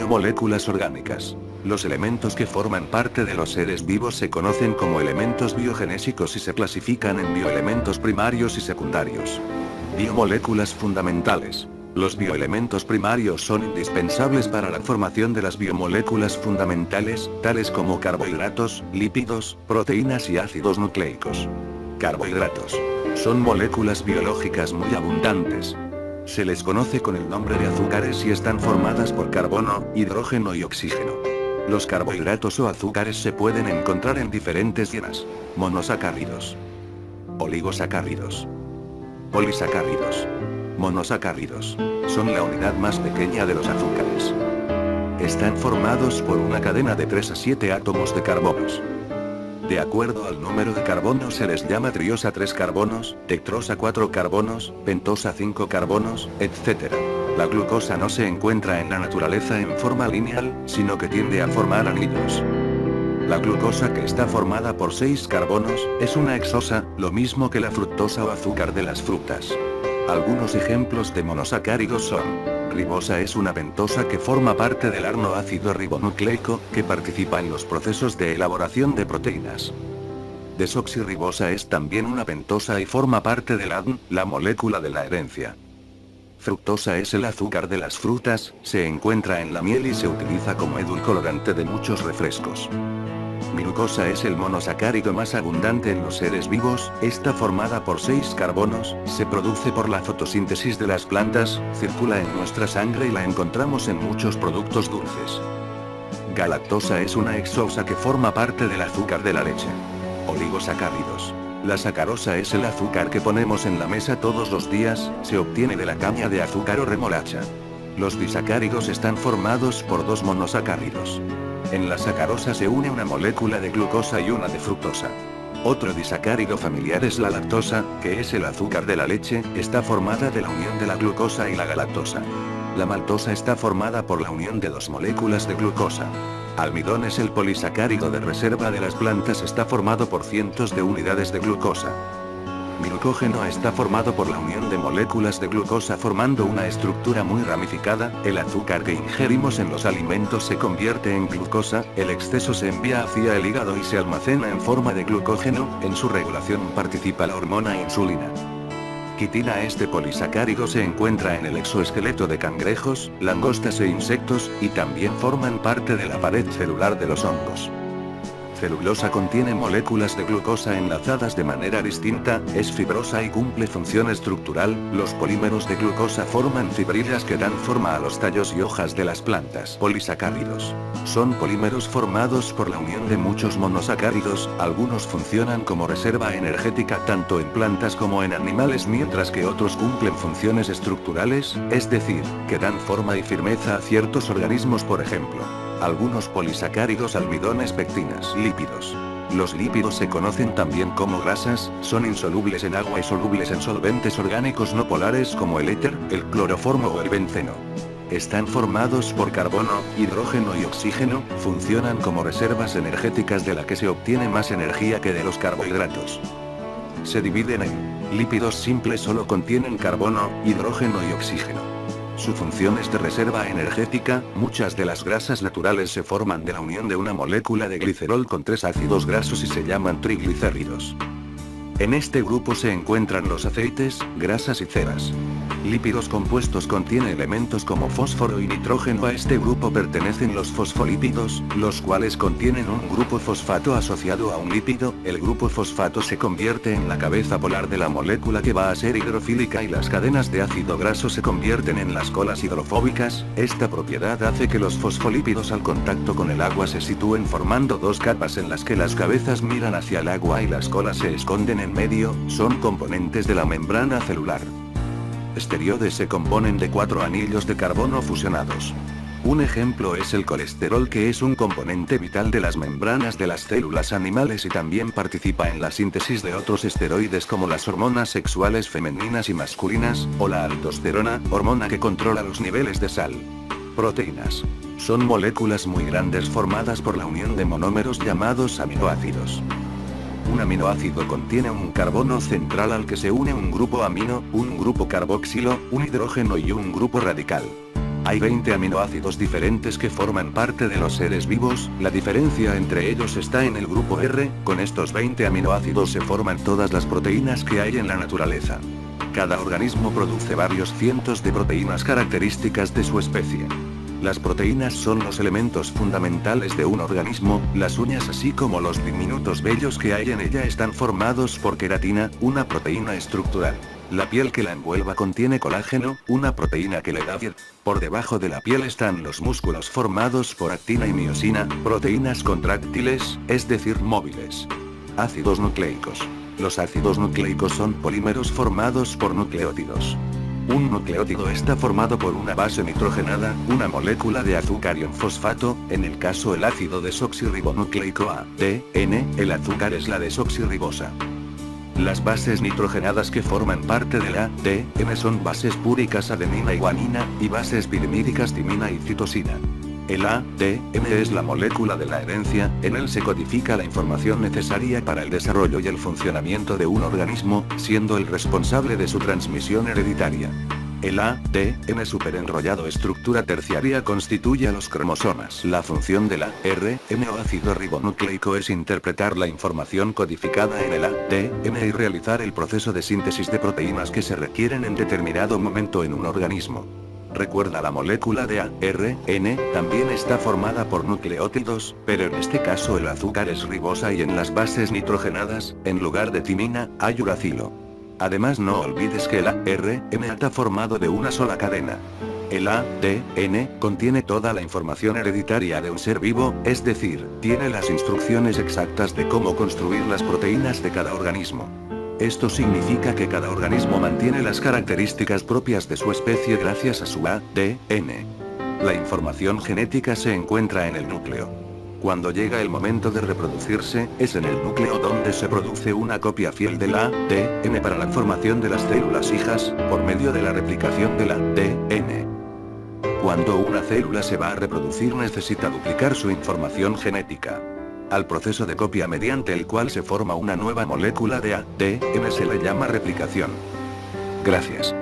Biomoléculas orgánicas. Los elementos que forman parte de los seres vivos se conocen como elementos biogenésicos y se clasifican en bioelementos primarios y secundarios. Biomoléculas fundamentales. Los bioelementos primarios son indispensables para la formación de las biomoléculas fundamentales, tales como carbohidratos, lípidos, proteínas y ácidos nucleicos. Carbohidratos. Son moléculas biológicas muy abundantes. Se les conoce con el nombre de azúcares y están formadas por carbono, hidrógeno y oxígeno. Los carbohidratos o azúcares se pueden encontrar en diferentes dietas: monosacáridos, oligosacáridos, polisacáridos, monosacáridos. Son la unidad más pequeña de los azúcares. Están formados por una cadena de 3 a 7 átomos de carbonos. De acuerdo al número de carbonos se les llama triosa 3 carbonos, dextrosa 4 carbonos, pentosa 5 carbonos, etc. La glucosa no se encuentra en la naturaleza en forma lineal, sino que tiende a formar anillos. La glucosa, que está formada por 6 carbonos, es una hexosa, lo mismo que la fructosa o azúcar de las frutas. Algunos ejemplos de monosacáridos son: ribosa es una pentosa que forma parte del aminoácido ribonucleico, que participa en los procesos de elaboración de proteínas. Desoxirribosa es también una pentosa y forma parte del ADN, la molécula de la herencia. Fructosa es el azúcar de las frutas, se encuentra en la miel y se utiliza como edulcorante de muchos refrescos. Glucosa es el monosacárido más abundante en los seres vivos, está formada por 6 carbonos, se produce por la fotosíntesis de las plantas, circula en nuestra sangre y la encontramos en muchos productos dulces. Galactosa es una hexosa que forma parte del azúcar de la leche. Oligosacáridos. La sacarosa es el azúcar que ponemos en la mesa todos los días, se obtiene de la caña de azúcar o remolacha. Los disacáridos están formados por 2 monosacáridos. En la sacarosa se une una molécula de glucosa y una de fructosa. Otro disacárido familiar es la lactosa, que es el azúcar de la leche, está formada de la unión de la glucosa y la galactosa. La maltosa está formada por la unión de 2 moléculas de glucosa. Almidón es el polisacárido de reserva de las plantas, está formado por cientos de unidades de glucosa. Glucógeno está formado por la unión de moléculas de glucosa formando una estructura muy ramificada. El azúcar que ingerimos en los alimentos se convierte en glucosa, el exceso se envía hacia el hígado y se almacena en forma de glucógeno, en su regulación participa la hormona insulina. Quitina. Este polisacárido se encuentra en el exoesqueleto de cangrejos, langostas e insectos, y también forman parte de la pared celular de los hongos. Celulosa contiene moléculas de glucosa enlazadas de manera distinta, es fibrosa y cumple función estructural. Los polímeros de glucosa forman fibrillas que dan forma a los tallos y hojas de las plantas. Polisacáridos. Son polímeros formados por la unión de muchos monosacáridos, algunos funcionan como reserva energética tanto en plantas como en animales mientras que otros cumplen funciones estructurales, es decir, que dan forma y firmeza a ciertos organismos, por ejemplo. Algunos polisacáridos, almidones, pectinas. Lípidos. Los lípidos se conocen también como grasas, son insolubles en agua y solubles en solventes orgánicos no polares como el éter, el cloroformo o el benceno. Están formados por carbono, hidrógeno y oxígeno, funcionan como reservas energéticas de la que se obtiene más energía que de los carbohidratos. Se dividen en lípidos simples, solo contienen carbono, hidrógeno y oxígeno. Su función es de reserva energética. Muchas de las grasas naturales se forman de la unión de una molécula de glicerol con 3 ácidos grasos y se llaman triglicéridos. En este grupo se encuentran los aceites, grasas y ceras. Lípidos compuestos contiene elementos como fósforo y nitrógeno. A este grupo pertenecen los fosfolípidos, los cuales contienen un grupo fosfato asociado a un lípido. El grupo fosfato se convierte en la cabeza polar de la molécula que va a ser hidrofílica y las cadenas de ácido graso se convierten en las colas hidrofóbicas. Esta propiedad hace que los fosfolípidos al contacto con el agua se sitúen formando 2 capas en las que las cabezas miran hacia el agua y las colas se esconden en medio. Son componentes de la membrana celular. Esteroides se componen de 4 anillos de carbono fusionados. Un ejemplo es el colesterol, que es un componente vital de las membranas de las células animales y también participa en la síntesis de otros esteroides como las hormonas sexuales femeninas y masculinas, o la aldosterona, hormona que controla los niveles de sal. Proteínas. Son moléculas muy grandes formadas por la unión de monómeros llamados aminoácidos. Un aminoácido contiene un carbono central al que se une un grupo amino, un grupo carboxilo, un hidrógeno y un grupo radical. Hay 20 aminoácidos diferentes que forman parte de los seres vivos, la diferencia entre ellos está en el grupo R, con estos 20 aminoácidos se forman todas las proteínas que hay en la naturaleza. Cada organismo produce varios cientos de proteínas características de su especie. Las proteínas son los elementos fundamentales de un organismo, las uñas así como los diminutos vellos que hay en ella están formados por queratina, una proteína estructural. La piel que la envuelva contiene colágeno, una proteína que le da piel. Por debajo de la piel están los músculos formados por actina y miosina, proteínas contráctiles, es decir, móviles. Ácidos nucleicos. Los ácidos nucleicos son polímeros formados por nucleótidos. Un nucleótido está formado por una base nitrogenada, una molécula de azúcar y un fosfato, en el caso el ácido desoxirribonucleico ADN, el azúcar es la desoxirribosa. Las bases nitrogenadas que forman parte del ADN son bases púricas adenina y guanina, y bases pirimídicas timina y citosina. El ADN es la molécula de la herencia, en él se codifica la información necesaria para el desarrollo y el funcionamiento de un organismo, siendo el responsable de su transmisión hereditaria. El ADN superenrollado estructura terciaria constituye a los cromosomas. La función del ARN o ácido ribonucleico es interpretar la información codificada en el ADN y realizar el proceso de síntesis de proteínas que se requieren en determinado momento en un organismo. Recuerda, la molécula de ARN también está formada por nucleótidos, pero en este caso el azúcar es ribosa y en las bases nitrogenadas, en lugar de timina, hay uracilo. Además, no olvides que el ARN está formado de una sola cadena. El ADN contiene toda la información hereditaria de un ser vivo, es decir, tiene las instrucciones exactas de cómo construir las proteínas de cada organismo. Esto significa que cada organismo mantiene las características propias de su especie gracias a su ADN. La información genética se encuentra en el núcleo. Cuando llega el momento de reproducirse, es en el núcleo donde se produce una copia fiel del ADN para la formación de las células hijas, por medio de la replicación del ADN. Cuando una célula se va a reproducir necesita duplicar su información genética. Al proceso de copia mediante el cual se forma una nueva molécula de ADN se le llama replicación. Gracias.